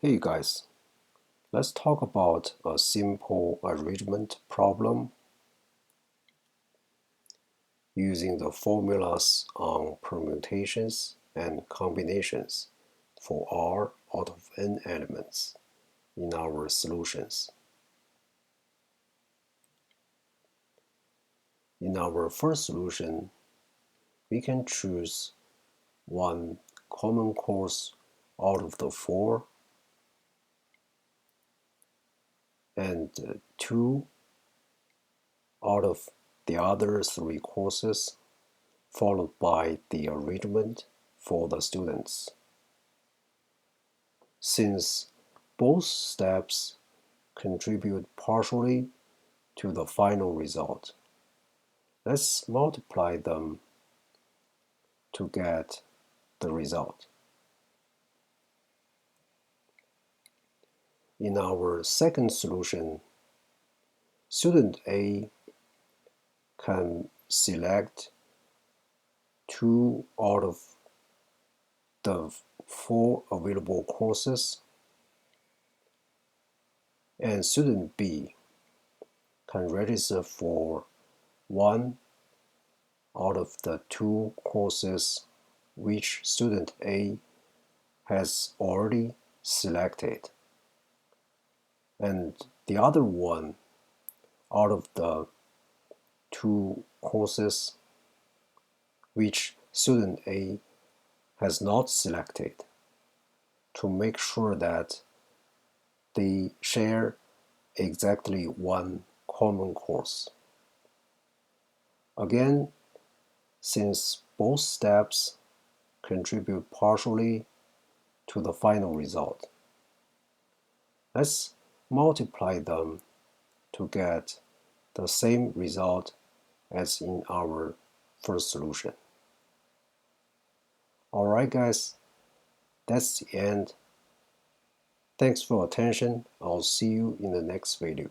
Hey guys, let's talk about a simple arrangement problem using the formulas on permutations and combinations for R out of n elements in our solutions. In our first solution, we can choose one common course out of the four and two out of the other three courses, followed by the arrangement for the students. Since both steps contribute partially to the final result, let's multiply them to get the result. In our second solution, student A can select two out of the four available courses, and student B can register for one out of the two courses which student A has already selected, and the other one out of the two courses which student A has not selected, to make sure that they share exactly one common course. Again, since both steps contribute partially to the final result, let's multiply them to get the same result as in our first solution. Alright guys, that's the end. Thanks for attention. I'll see you in the next video.